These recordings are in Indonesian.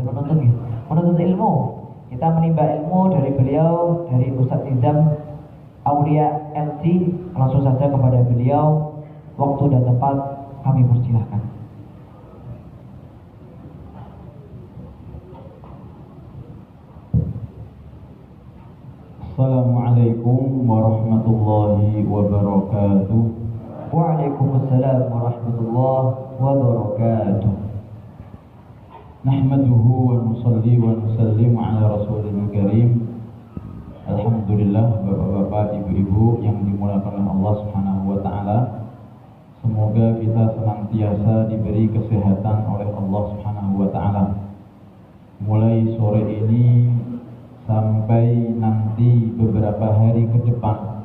menuntut gitu. Menuntut ilmu. Kita menimba ilmu dari beliau, dari Ustadz Nizam Aulia LC. Langsung saja kepada beliau. Waktu dan tempat kami persilahkan. Assalamualaikum warahmatullahi wabarakatuh. Waalaikumsalam warahmatullahi wabarakatuh. Nahmaduhu wa nusalli wa nusallimu ala rasulil karim. Alhamdulillah, bapak-bapak, ibu-ibu yang dimuliakan oleh Allah Subhanahu wa taala. Semoga kita senantiasa diberi kesehatan oleh Allah Subhanahu wa taala. Mulai sore ini sampai nanti beberapa hari ke depan.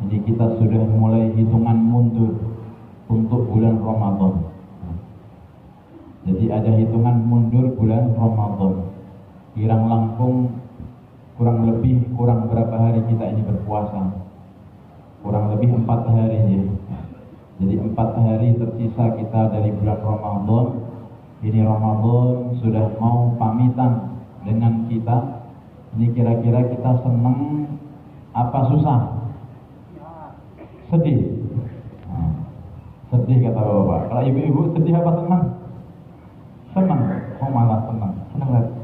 Jadi kita sudah mulai hitungan mundur untuk bulan Ramadan. Jadi ada hitungan mundur bulan Ramadan. Kirang langkung kurang berapa hari kita ini berpuasa? Kurang lebih 4 hari ya. Jadi 4 hari tersisa kita dari bulan Ramadan. Ini Ramadan sudah mau pamitan dengan kita. Ini kira-kira kita senang apa susah? Sedih. Nah, sedih kata bapak. Kalau ibu-ibu sedih apa senang? Senang. Oh malah senang. Senang lagi.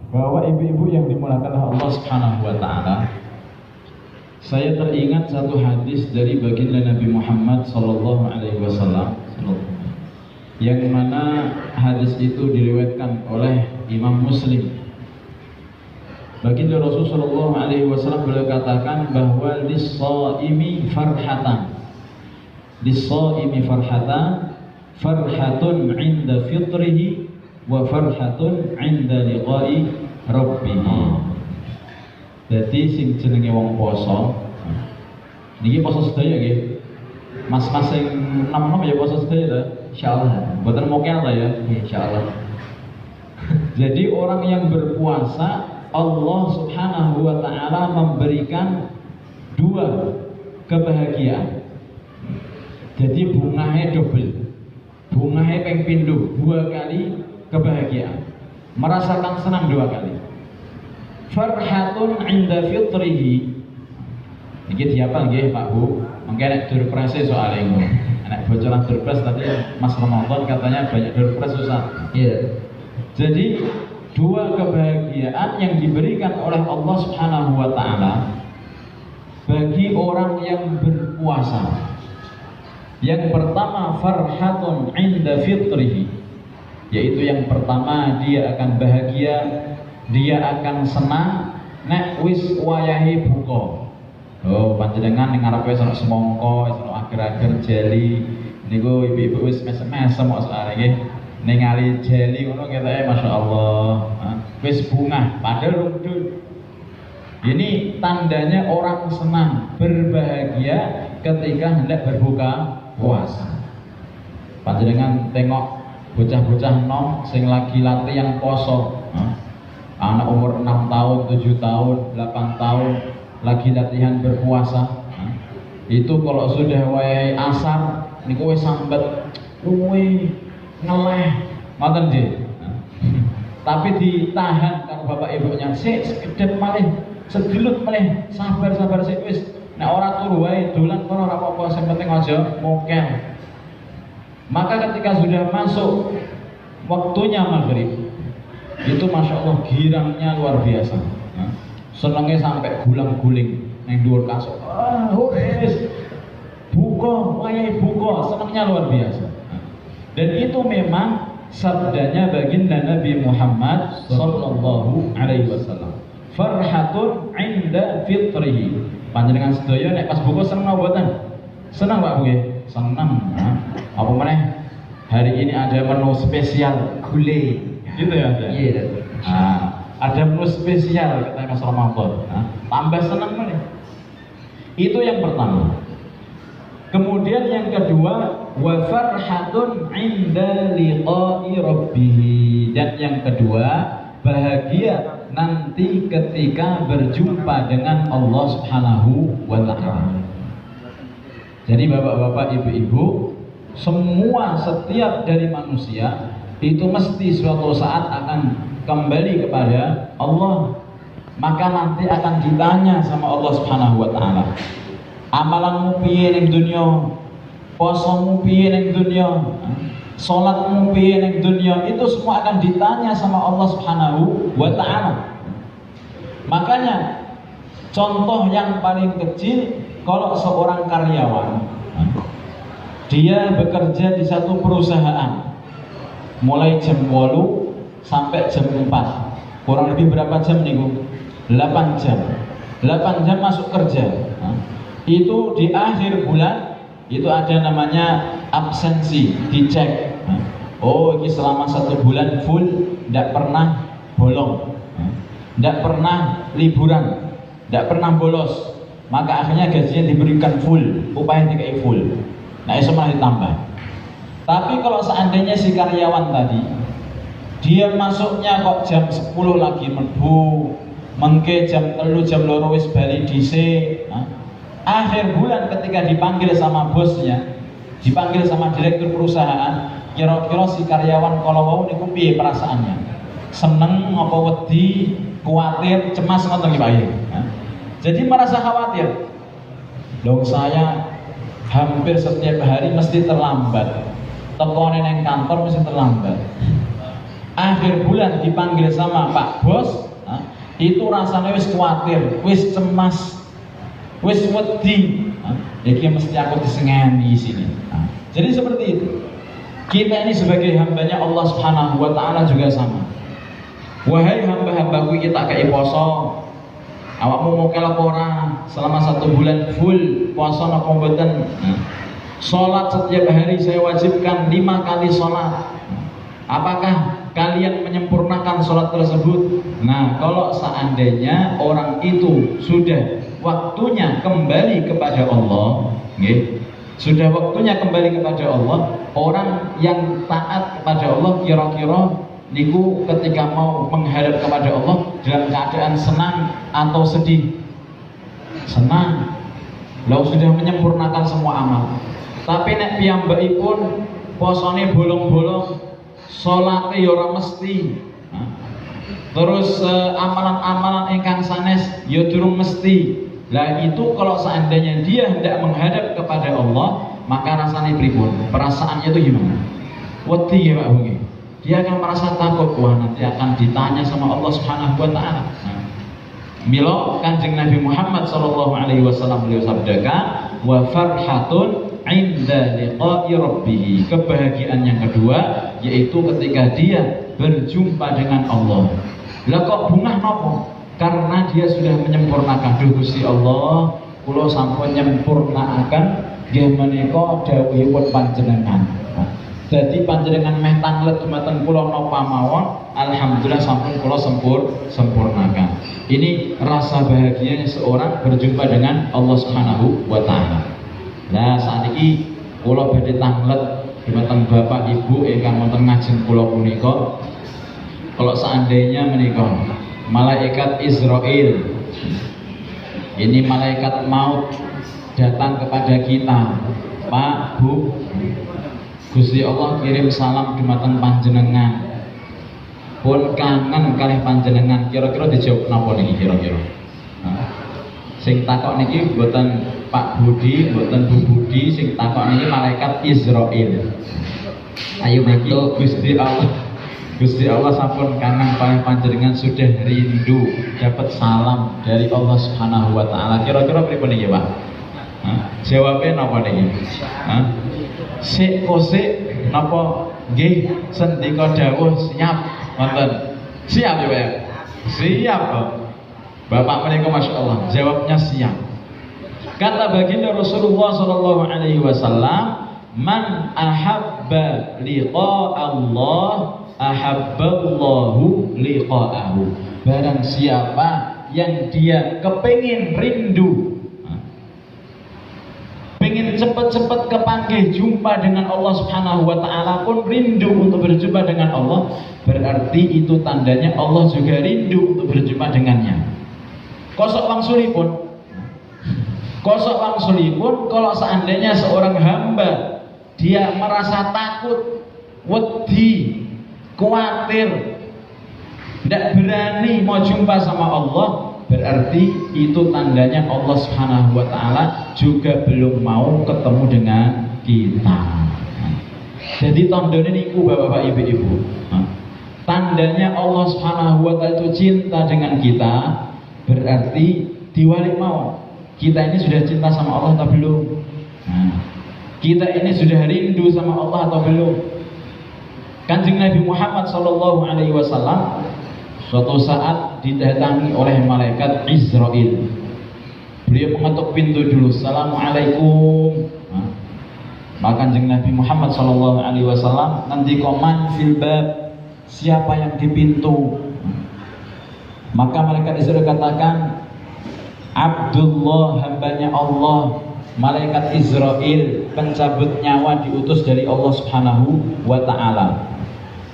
Bapak ibu-ibu yang dimuliakan oleh Allah Subhanahu wa taala. Saya teringat satu hadis dari baginda Nabi Muhammad sallallahu alaihi wasallam, yang mana hadis itu diriwayatkan oleh Imam Muslim. Baginda Rasulullah sallallahu alaihi wasallam beliau katakan bahwa lis-shaimi farhatan. Lis-shaimi farhatan, farhatun 'inda fitrihi wa farhatun 'inda liqa'i rabbih. Jadi sing jenenge wong poso niki poso sedaya nggih. Mas-mas sing nom-nom ya poso sedaya ta? Insyaallah. Mboten mokel ta ya? Insyaallah. Jadi orang yang berpuasa, Allah Subhanahu wa taala memberikan 2 kebahagiaan. Jadi bunganya double. Bunganya ping pindho 2 kali kebahagiaan. Merasakan senang 2 kali. Farhatun 'inda fitrihi. Iki diapal nggih Pak Bu. Mengke nek durprese soal engko. Nek bocoran durpres tadi Mas Ramadan katanya banyak durpres susah. Iya. Jadi 2 kebahagiaan yang diberikan oleh Allah Subhanahu wa taala bagi orang yang berpuasa. Yang pertama farhatun 'inda fitrihi, yaitu yang pertama dia akan bahagia, dia akan senang nek wis wayahe buka. Oh, panjenengan ning ngarepe sono semangka, sono ager-ager jeli. Niku ibu-ibu wis mesem-mesem kok soalé nggih. Ningali jeli ngono ketake masyaallah. Wis bunga padahal rundun. Ini tandanya orang senang, berbahagia ketika hendak berbuka puasa. Panjenengan tengok bocah-bocah nom sing lagi latihan poso. Anak umur 6 tahun, 7 tahun, 8 tahun lagi latihan berpuasa. Itu kalau sudah wayahe asar niku wis sambet luwe ngeleh ngoten nggih. Tapi ditahan karo bapak ibunya, sik sekedhep malih, segelut malih, sabar sik wis. Nek ora turu wae dolan kono ora apa-apa, sing penting aja mokel. Maka ketika sudah masuk waktunya maghrib, itu masya Allah girangnya luar biasa. Senengnya sampai gulang-guling neng dhuwur kasur. Wis buka, wayahe buka, senengnya luar biasa. Dan itu memang sabdanya baginda Nabi Muhammad sallallahu alaihi wasallam. Farhatun 'inda fitrihi. Panjenengan sedaya nek pas buka seneng apa mboten? Seneng Pak Bu nggih? Seneng. Apa meneh? Hari ini ada menu spesial gulai. Gitu ya? Iya. Ada menu spesial kata Mas Ramadan. Tambah seneng meneh. Itu yang pertama. Kemudian yang kedua, wa farhatun 'inda liqa'i rabbih. Dan yang kedua, bahagia nanti ketika berjumpa dengan Allah Subhanahu wa taala. Jadi bapak-bapak, ibu-ibu, semua setiap dari manusia itu mesti suatu saat akan kembali kepada Allah. Maka nanti akan ditanya sama Allah Subhanahu wa taala. Amalanmu piye ning dunya? Posomu piye ning dunya? Salatmu piye ning dunya? Itu semua akan ditanya sama Allah Subhanahu wa taala. Makanya contoh yang paling kecil, kalau seorang karyawan dia bekerja di satu perusahaan mulai jam 8 sampai jam 4, kurang lebih berapa jam nih Bu? 8 jam 8 jam masuk kerja. Itu di akhir bulan itu ada namanya absensi, dicek. Oh, ini selama 1 bulan full, tidak pernah bolong, tidak pernah liburan, tidak pernah bolos. Maka akhirnya gajinya diberikan full, upahnya dikai full. Nah, itu malah ditambah. Tapi kalau seandainya si karyawan tadi dia masuknya kok jam 10 lagi mlebu, mengke jam 3 jam 2 wis bali dhisik. Akhir bulan ketika dipanggil sama bosnya, dipanggil sama direktur perusahaan, kira-kira si karyawan kalau mau niku piye perasaannya? Seneng apa wedi, kuatir, cemas ngoten iki Pak. Jadi merasa khawatir. Loh, saya hampir setiap hari mesti terlambat. Tekone nang kantor mesti terlambat. Akhir bulan dipanggil sama Pak Bos, itu rasanya wis kuatir, wis cemas, wis wedi. Iki mesti aku disengeni di sini. Jadi seperti itu. Kita ini sebagai hambanya Allah Subhanahu wa taala juga sama. Wahai hamba-hambaku, kita kei poso. Awakmu mau kelak ora selama 1 bulan full puasa napa mboten? Salat setiap hari saya wajibkan 5 kali salat. Apakah kalian menyempurnakan salat tersebut? Nah, kalau seandainya orang itu sudah waktunya kembali kepada Allah, nggih. Sudah waktunya kembali kepada Allah, orang yang taat kepada Allah kira-kira niku ketika mau menghadap kepada Allah dalam keadaan senang atau sedih? Senang. Lalu sudah menyempurnakan semua amal. Tapi nek piyambakipun posone bolong-bolong, salate ya ora mesti. Terus amalan-amalan ingkang sanes ya durung mesti. Lah itu kalau seandainya dia hendak menghadap kepada Allah, maka rasanya pripun? Perasaannya itu gimana? Wedi ya Pak Bungi. Dia akan merasa takut, wah nanti akan ditanya sama Allah Subhanahu wa taala. Milo Kanjeng Nabi Muhammad sallallahu alaihi wasallam beliau sabdakan, wa farhatun 'inda liqa'i rabbih. Kebahagiaan yang kedua yaitu ketika dia berjumpa dengan Allah. Lah kok bungah napa? Karena dia sudah menyempurnakan. Duh Gusti Allah, kula sampun nyempurnakaken nggih menika dawuhipun panjenengan. Jadi panjenengan meh tanglet dumateng kula napa mawon, alhamdulillah sampun kula sempurnakan. Ini rasa bahagianya seorang berjumpa dengan Allah Subhanahu wa taala. Nah, saat ini kula badhe tanglet dumateng Bapak Ibu ingkang wonten ngajeng kula punika. Kalau seandainya menika malaikat Israel, ini malaikat maut datang kepada kita, Pak, Bu, Gusti Allah kirim salam dumateng panjenengan, pun kangen kalih panjenengan. Kira-kira dijawab napa niki kira-kira? Sing takok niki mboten Pak Budi, mboten Bu Budi, sing takok niki malaikat Israel. Ayo metu Gusti Allah sampun kangen kalih panjenengan, sudah rindu dapat salam dari Allah Subhanahu wa taala. Kira-kira pripun niki, Pak? Jawabnya napa niki? Sik napa nggih sendika dawuh siap wonten. Siap ya, Pak? Siap, Pak. Bapak menika masyaallah jawabnya siap. Kata baginda Rasulullah sallallahu alaihi wasallam, man ahabba liqa Allah ahabballahu liqa'ahu. Barang siapa yang dia kepengin rindu, pengen cepat-cepat kepanggih jumpa dengan Allah Subhanahu wa taala, pun rindu untuk berjumpa dengan Allah, berarti itu tandanya Allah juga rindu untuk berjumpa dengannya. Kosok wangsulipun kalau seandainya seorang hamba dia merasa takut, wedi, khawatir, tidak berani mau jumpa sama Allah, berarti itu tandanya Allah Subhanahu wa Ta'ala juga belum mau ketemu dengan kita. Jadi tandanya niku bapak-bapak ibu-ibu. Tandanya Allah Subhanahu wa Ta'ala itu cinta dengan kita, berarti diwalik mau. Kita ini sudah cinta sama Allah atau belum? Kita ini sudah rindu sama Allah atau belum? Kanjeng Nabi Muhammad SAW suatu saat didatangi oleh malaikat Israel. Beliau mengetuk pintu dulu, Assalamualaikum. Maka Kanjeng Nabi Muhammad SAW nanti koman fil bab, siapa yang di pintu? Maka malaikat Israel katakan, Abdullah, hambanya Allah. Malaikat Israel pencabut nyawa diutus dari Allah Subhanahu wa Ta'ala.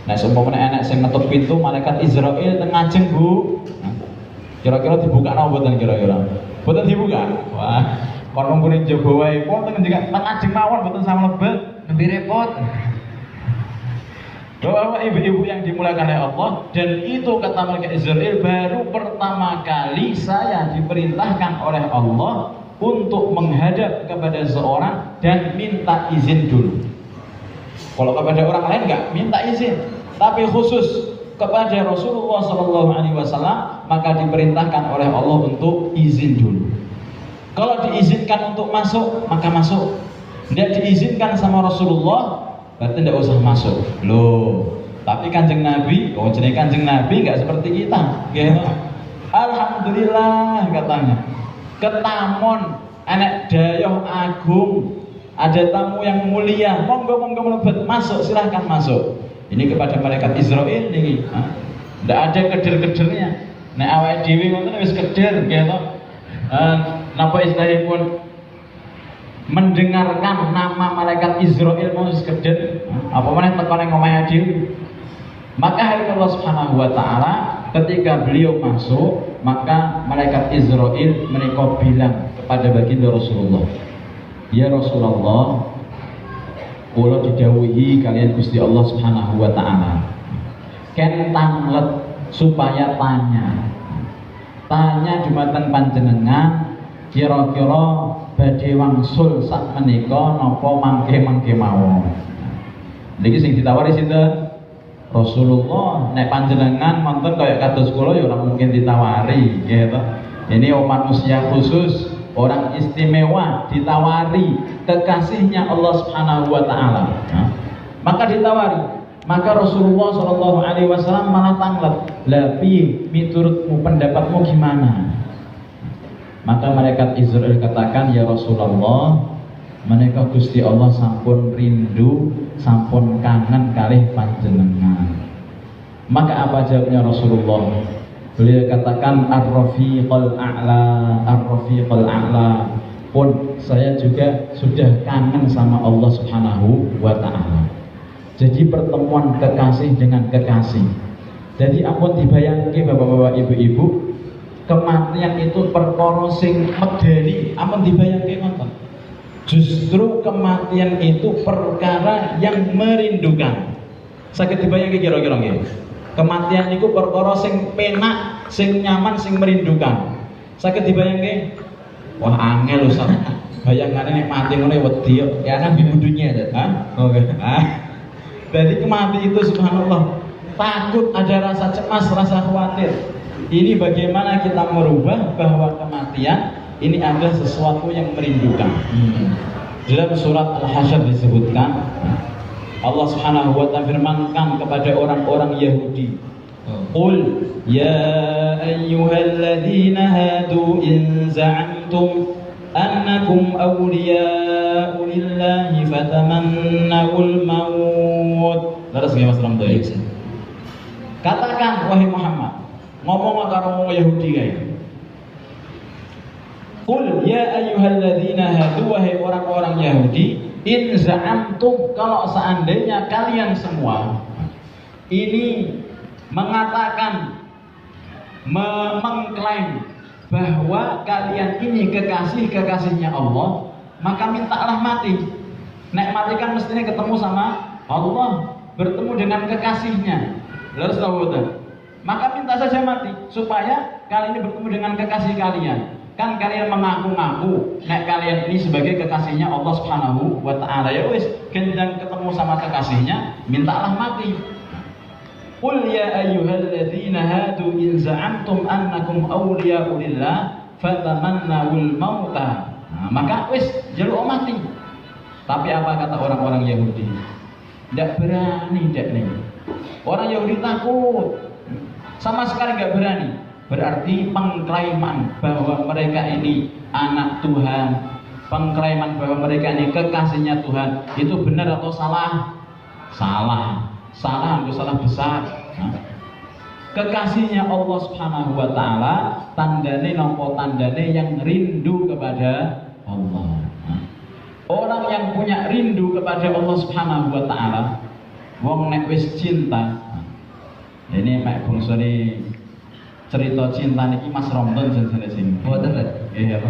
Nah, seumpamane enek sing ngetuk pintu malaikat Israel ngajeng, Bu. Kira-kira dibuka napa mboten kira-kira? Mboten dibuka. Wah, kon mung njaba wae. Kon teng njeng ngajeng mawon mboten sama lebet, lebih repot. Bapak ibu-ibu yang dimuliakan oleh Allah, dan itu kata malaikat Israel, baru pertama kali saya diperintahkan oleh Allah untuk menghadap kepada seorang dan minta izin dulu. Kalau kepada orang lain enggak minta izin, tapi khusus kepada Rasulullah SAW maka diperintahkan oleh Allah untuk izin dulu. Kalau diizinkan untuk masuk maka masuk. Tidak diizinkan sama Rasulullah berarti tidak usah masuk. Loh, tapi Kanjeng Nabi, jenenge Kanjeng Nabi enggak seperti kita, gitu. Alhamdulillah katanya. Ketamon anak dayoh agung, ada tamu yang mulia, monggo melebet, masuk, silahkan masuk. Ini kepada malaikat Israel ini, tidak ada keder-kedernya. Nek awake dhewe ngoten wis keder, gitu. Napa istilahipun mendengarkan nama malaikat Israel mau wis keder, apa meneh tekone ngomahe dhewe. Maka hari Allah Subhanahu wa Ta'ala ketika beliau masuk, maka malaikat Israel menika bilang kepada baginda Rasulullah, ya Rasulullah, kula didhawuhi kalian Gusti Allah Subhanahu wa Ta'ala ken tanglet supaya tanya dumateng panjenengan kira-kira badhe wangsul sak menika napa mangke mawon. Niki sing ditawari sinten? Rasulullah. Nek panjenengan nonton kayak kados kula ya ora mungkin ditawari, gitu. Ini manusia khusus, orang istimewa, ditawari kekasihnya Allah Subhanahu wa Ta'ala. Maka ditawari. Maka Rasulullah SAW malah tanglet. Lah piye miturutmu, pendapatmu gimana? Maka malaikat Israel katakan, ya Rasulullah, menika Gusti Allah sampun rindu, sampun kangen kalih panjenengan. Maka apa jawabnya Rasulullah? Beliau katakan ar-rafiqul a'la, pun saya juga sudah kangen sama Allah Subhanahu wa Ta'ala. Jadi pertemuan kekasih dengan kekasih. Jadi ampun dibayangke bapak-bapak ibu-ibu, kematian itu perkara sing medeni, ampun dibayangke ngoten. Justru kematian itu perkara yang merindukan. Saged dibayangke kira-kira nggih. Kematian itu perkara sing penak, sing nyaman, sing merindukan. Saged dibayangke? Wah, angel Ustaz. Bayangane nek mati ngene wedi ya kan bibudunya ya. Oke. Dari kematian itu subhanallah, takut, ada rasa cemas, rasa khawatir. Ini bagaimana kita merubah bahwa kematian ini adalah sesuatu yang merindukan. Dalam surat Al-Hasyr disebutkan, Allah Subhanahu wa Ta'ala firmankan kepada orang-orang Yahudi, Qul ya ayyuhalladzina hadu in za'amtum annakum awliya'u lillahi fatamannawul maut. Terus nggih Mas Ramto. Katakan wahai Muhammad, ngomong karo wong Yahudi kae. Qul ya ayyuhalladzina hadu, wahai orang-orang Yahudi, in za'amtum, kalau seandainya kalian semua ini mengatakan, mengklaim bahwa kalian ini kekasih-kekasihnya Allah, maka mintalah mati. Nek mati kan mestinya ketemu sama Allah. bertemu dengan kekasihnya. Lalu sahabat, maka minta saja mati supaya kali ini bertemu dengan kekasih kalian. Kan kalian mengaku-ngaku nek kalian ini sebagai kekasihnya Allah Subhanahu wa taala. Ya wis, gendang ketemu sama kekasihnya, mintalah mati. Qul ya ayyuhalladzina hadu in za'amtum annakum awliya'u lillah fatamannawul mauta. Nah, maka wis jaluk mati. Tapi apa kata orang-orang Yahudi? Tidak berani, nih. Orang Yahudi takut, sama sekali nggak berani. Berarti pengklaiman bahwa mereka ini anak Tuhan, pengklaiman bahwa mereka ini kekasihnya Tuhan, itu benar atau salah? Salah, itu salah besar. Kekasihnya Allah Subhanahu wa taala, tandane nopo tandane yang rindu kepada Allah. Orang yang punya rindu kepada Allah Subhanahu wa taala, wong nek wis cinta. Ini mek bangsane cerita cinta niki Mas Romdon jenenge sing. Mboten lho. Nggih apa?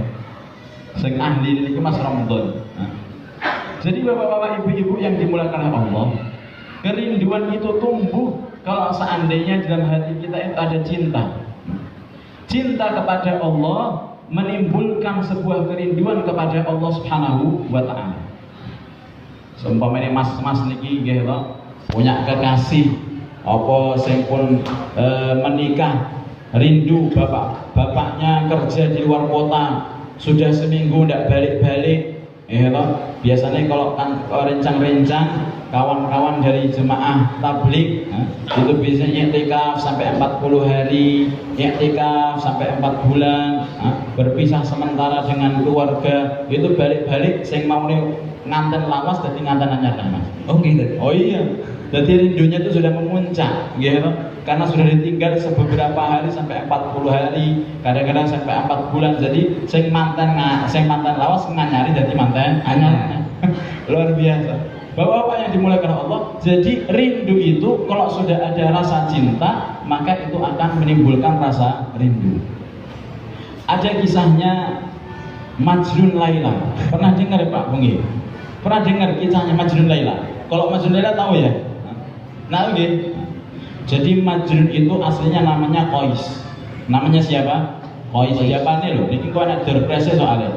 Sing ahli niki Mas Romdon. Jadi bapak-bapak, ibu-ibu yang dimuliakan Allah, kerinduan itu tumbuh kalau seandainya dalam hati kita itu ada cinta. Cinta kepada Allah menimbulkan sebuah kerinduan kepada Allah Subhanahu wa taala. Seumpamane mas-mas niki nggih to, punya kekasih apa sing pun menikah, rindu bapaknya kerja di luar kota, sudah seminggu tidak balik-balik. Biasanya kalau kan rencang-rencang kawan-kawan dari jemaah tablik itu biasanya i'tikaf sampai 40 hari, i'tikaf sampai 4 bulan, berpisah sementara dengan keluarga, itu balik-balik sing mau nganten lawas dadi nganten anyar Mas. Oh gitu. Oh iya. Jadi rindunya itu sudah memuncak, gitu. Karena sudah ditinggal beberapa hari sampai 40 hari, kadang-kadang sampai 4 bulan. Jadi sing mantan lawas nganyari jadi mantan anyar. Luar biasa. Bapak-bapak yang dimuliakan Allah, jadi rindu itu kalau sudah ada rasa cinta, maka itu akan menimbulkan rasa rindu. Ada kisahnya Majnun Laila. Pernah dengar Pak Bungi? Pernah dengar kisahnya Majnun Laila? Kalau Majnun Laila tahu ya? Nah, okay. Jadi Majnun itu aslinya namanya Qais. Namanya siapa? Qais. Siapa nih loh? Ini kok anak derpresi soalnya.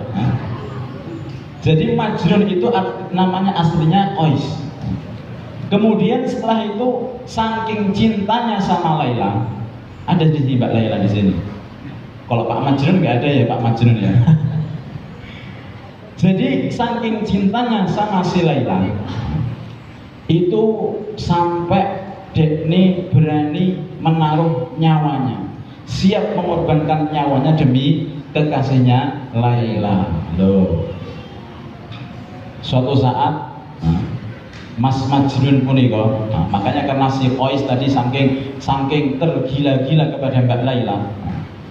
Jadi Majnun itu namanya aslinya Qais. Kemudian setelah itu saking cintanya sama Laila, ada di sini Mbak Laila di sini. Kalau Pak Majnun nggak ada ya Pak Majnun ya. Jadi saking cintanya sama si Laila, itu sampai Dekne berani menaruh nyawanya, siap mengorbankan nyawanya demi kekasihnya Laila. Loh. Suatu saat Mas Majnun punika, makanya karena si Qais tadi saking tergila-gila kepada Mbak Laila,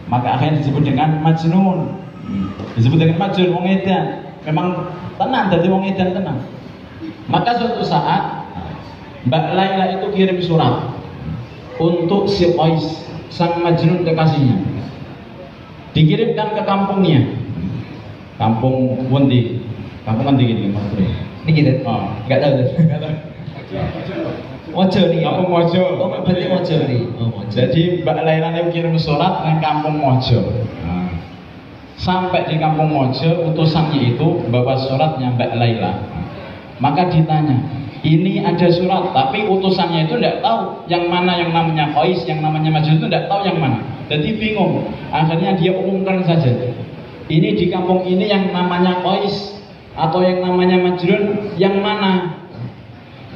maka akhirnya disebut dengan Majnun. Disebut dengan Majnun, wong edan. Memang tenang, jadi wong edan tenang. Maka suatu saat Mbak Laila itu kirim surat untuk si Qais, sang Majnun kekasihnya. Dikirimkan ke kampungnya. Kampung Wundi. Kampung kan gini maksudnya. Ini gitu. Oh, enggak tahu. Enggak tahu. Mojo nih. Kampung Mojo. Oh, berarti Mojo nih. Oh, Mojo. Jadi Mbak Laila itu kirim surat ke kampung Mojo. Sampai di kampung Mojo, utusannya itu bawa suratnya Mbak Laila. Maka ditanya, ini ada surat, tapi utusannya itu tidak tahu yang mana yang namanya Qais, yang namanya Majnun itu tidak tahu yang mana. Jadi bingung. Akhirnya dia umumkan saja. Ini di kampung ini yang namanya Qais atau yang namanya Majnun yang mana?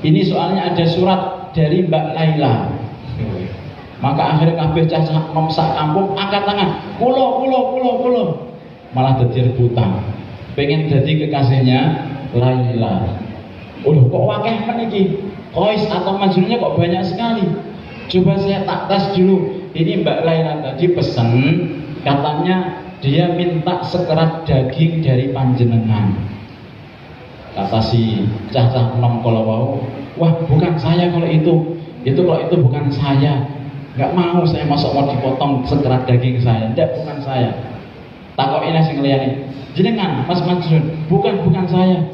Ini soalnya ada surat dari Mbak Laila. Maka akhirnya kabeh cacah nom sak kampung angkat tangan. Kulo. Malah dadi rebutan. Pengen jadi kekasihnya Laila. Kok wakeh meniki? Qais atau Majnunnya kok banyak sekali. Coba saya tak tes dulu. Ini Mbak Laila tadi pesan, katanya dia minta sekerat daging dari panjenengan. Kata si cah-cah nom kalau mau, wah bukan saya kalau itu kalau itu bukan saya. Nggak mau saya masuk mau dipotong sekerat daging saya. Tidak, bukan saya. Takoki sing liyane. Jenengan Mas Majnun, bukan saya.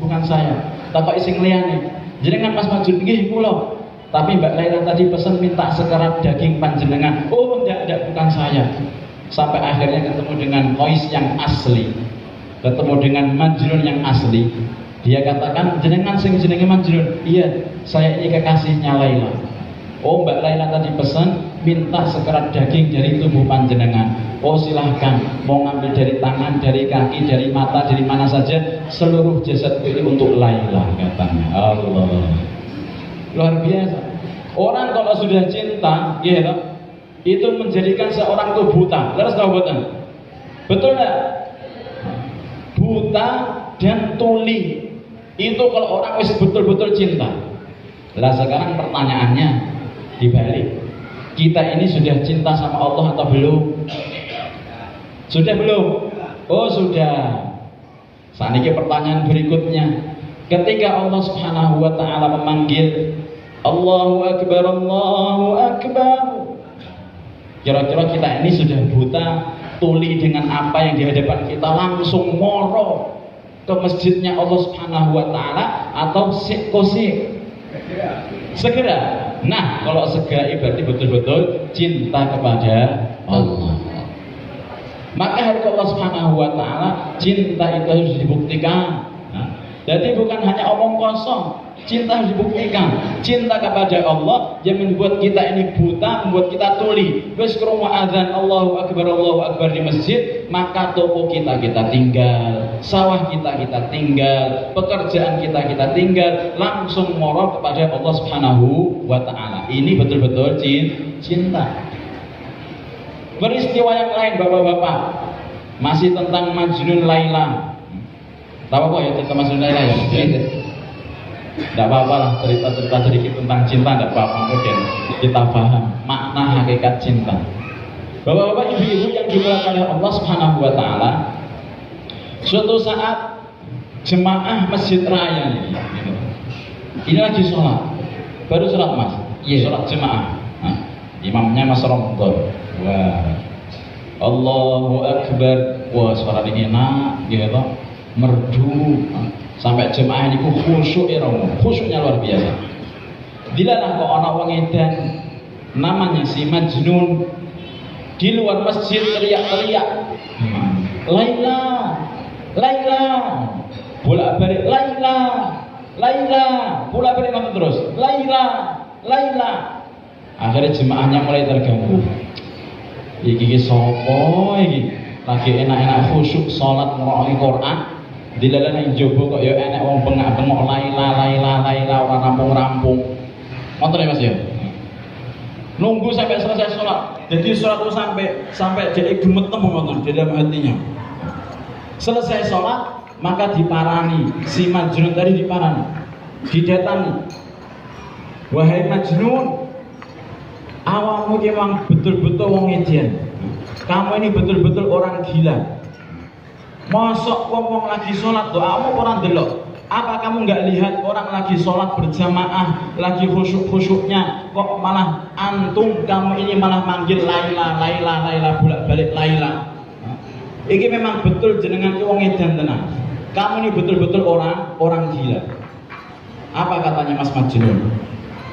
Takoki sing liyane. Jenengan Mas Majnun, nggih kula. Tapi Mbak Laila tadi pesan minta sekerat daging panjenengan. Oh enggak, bukan saya. Sampai akhirnya ketemu dengan Qais yang asli, ketemu dengan Majnun yang asli. Dia katakan, jenengan sing jenenge Majnun. Iya, saya ini kekasihnya Laila. Oh Mbak Laila tadi pesan minta sekerat daging dari tubuh panjenengan. Oh silahkan, mau ngambil dari tangan, dari kaki, dari mata, dari mana saja, seluruh jasad ini untuk Laila, katanya. Allah, luar biasa. Orang kalau sudah cinta, ya, itu menjadikan seorang itu buta. Terus tahu buta? Betul nggak? Buta dan tuli itu kalau orang wis betul-betul cinta. Lah sekarang pertanyaannya dibalik, kita ini sudah cinta sama Allah atau belum? Sudah belum? Oh sudah. Saat ini pertanyaan berikutnya, ketika Allah Subhanahu wa ta'ala memanggil Allahu Akbar, Allahu Akbar, kira-kira kita ini sudah buta, tuli dengan apa yang di hadapan kita, langsung moro ke masjidnya Allah Subhanahu wa ta'ala, atau kosik segera? Nah, kalau segera berarti betul-betul cinta kepada Allah. Maka hari Allah Subhanahu wa ta'ala, cinta itu harus dibuktikan. Jadi bukan hanya omong kosong, cinta harus dibuktikan. Cinta kepada Allah yang membuat kita ini buta, membuat kita tuli. Wes krungu azan Allahu Akbar di masjid, maka toko kita tinggal, sawah kita tinggal, pekerjaan kita tinggal, langsung moro kepada Allah Subhanahu wa ta'ala. Ini betul-betul cinta. Peristiwa yang lain Bapak-bapak, masih tentang Majnun Laila. Tahu apa ya tentang Majnun Laila ya? Tidak apa-apa lah, cerita-cerita sedikit tentang cinta, tidak apa-apa, dan kita paham makna hakikat cinta. Bapak-bapak, ibu-ibu yang dimuliakan oleh Allah Subhanahu wa ta'ala, suatu saat jemaah Masjid Raya ini lagi sholat, baru sholat mas, sholat jemaah. Nah, imamnya Mas Ramadan. Wah, Allahu Akbar. Wah, suara ini enak, gitu, merdu. Sampai jemaah ini khusyuk ya, khusyuknya luar biasa. Dilalah kok anak wong edan namanya si Majnun di luar masjid teriak-teriak, Laila, Laila, bolak-balik Laila, Laila, bolak-balik ngomong terus, Laila, Laila. Akhirnya jemaahnya mulai terganggu. Iki sopo iki lagi enak-enak khusyuk sholat ngrokok Quran, dilalah nang jaba kok ya enek wong bengak-bengok Laila ora rampung-rampung. Ngoten ya Mas ya. Nunggu sampai selesai sholat. Jadi sholat itu sampai jadi gemetem ngoten di dalam hatinya. Selesai sholat, maka diparani, si Majnun tadi diparani, didatangi. Wahai Majnun, awakmu memang betul-betul wong edan. Kamu ini betul-betul orang gila. Mosok wong lagi sholat doamu orang delok. Apa kamu nggak lihat orang lagi sholat berjamaah, lagi khusyuk-khusyuknya, kok malah antum kamu ini malah manggil Laila, Laila, Laila, bolak-balik Laila. Ini memang betul jenengan wong edan tenan. Kamu ini betul-betul orang gila. Apa katanya Mas Majnun?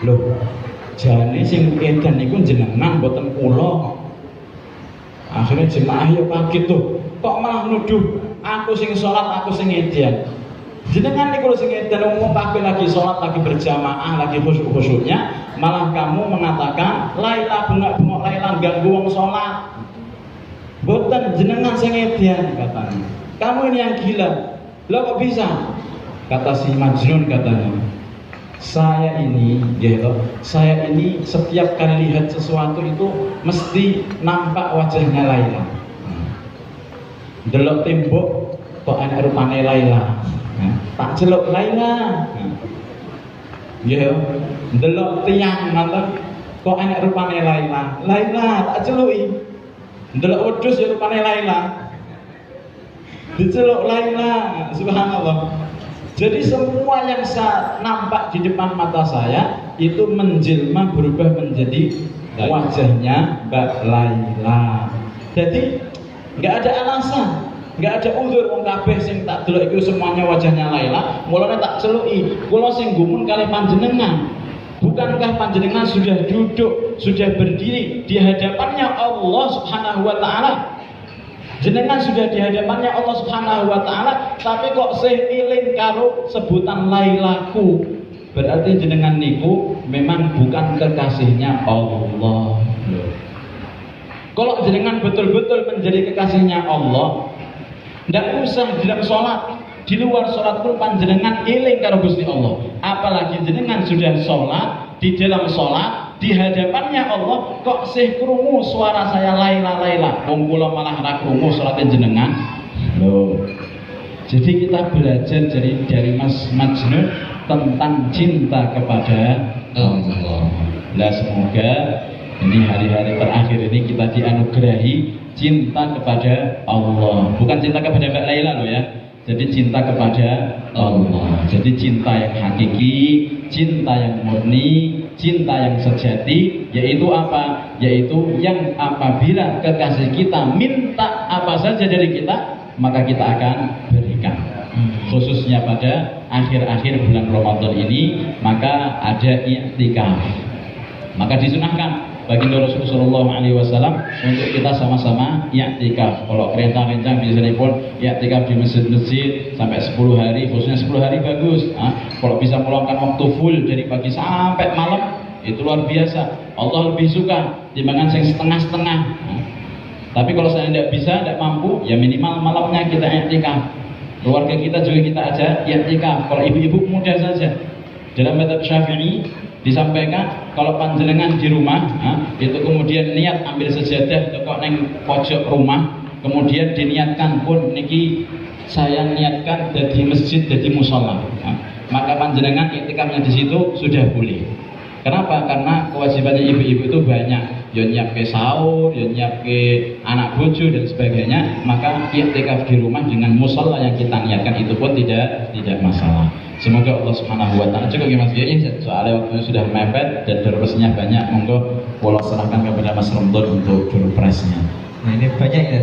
Loh, jane sing edan niku jenengan mboten kula. Akhirnya jemaah ya kaget tuh, kok malah nuduh aku sing sholat, aku sing edan. Jenengan niku sing edan umum kabeh lagi sholat, lagi berjamaah, lagi khusyuk-khusyuknya, malah kamu mengatakan Laila bengak-bengok Laila ganggu wong sholat. Boten, jenengan sing edan katanya. Kamu ini yang gila. Lah kok bisa? Kata si Majnun katanya, saya ini setiap kali lihat sesuatu itu mesti nampak wajahnya Laila. Delok tembok kok ana rupane Laila. Tak celuk Laila. Ya, delok tiang ngoten kok ana rupane Laila. Laila tak celuki. Delok wedhus ya rupane Laila. Diceluk Laila. Subhanallah. Jadi semua yang saya nampak di depan mata saya itu menjelma berubah menjadi wajahnya Mbak Laila. Jadi nggak ada alasan, nggak ada uzur wong kabeh sing tak delok itu semuanya wajahnya Laila. Mulane tak celuki, kula sing gumun kali panjenengan. Bukankah panjenengan sudah duduk, sudah berdiri di hadapannya Allah Subhanahu wa taala? Jenengan sudah di hadapannya Allah Subhanahu wa taala, tapi kok sih iling karo sebutan lailaku. Berarti jenengan niku memang bukan kekasihnya Allah. Kalau jenengan betul-betul menjadi kekasihnya Allah, ndak usah dalam sholat, di luar sholat pun panjenengan iling karo Gusti Allah. Apalagi jenengan sudah sholat, di dalam sholat di hadapannya Allah kok sih krungu suara saya laila wong kula malah ra krungu salate jenengan lho. Jadi kita belajar dari Mas Majnun tentang cinta kepada Allah. Nah, semoga ini hari-hari terakhir ini kita dianugerahi cinta kepada Allah, bukan cinta kepada Mbak Laila loh ya. Jadi cinta kepada Allah. Jadi cinta yang hakiki, cinta yang murni, cinta yang sejati, yaitu apa? Yaitu yang apabila kekasih kita minta apa saja dari kita, maka kita akan berikan. Khususnya pada akhir-akhir bulan Ramadan ini, maka ada i'tikaf. Maka disunahkan bagi Rasulullah SAW untuk kita sama-sama i'tikaf. Kalau kerencang-kerencang biasanya pun i'tikaf di masjid-masjid sampai 10 hari, khususnya 10 hari bagus. Kalau bisa meluangkan waktu full dari pagi sampai malam, itu luar biasa. Allah lebih suka timbangan yang setengah-setengah. Tapi kalau saya tidak bisa, tidak mampu, ya minimal malamnya kita i'tikaf. Keluarga kita juga kita ajak i'tikaf. Kalau ibu-ibu muda saja, dalam mazhab Syafi'i disampaikan kalau panjenengan di rumah itu kemudian niat ambil sejadah tekok neng pojok rumah, kemudian diniatkan pun niki saya niatkan dari masjid dari musola, maka panjenengan iktikafnya di situ sudah boleh. Kenapa? Karena kewajibannya ibu-ibu itu banyak, ya nyiapke sahur, ya nyiapke anak bojo dan sebagainya. Maka iktikaf di rumah dengan musola yang kita niatkan itu pun tidak masalah. Semoga Allah Subhanahu wa taala cukup ya Mas Yai, soalnya waktunya sudah mepet dan durasinya banyak. Monggo kula serahkan kepada Mas Romdon untuk durpresnya. Nah, ini banyak ya.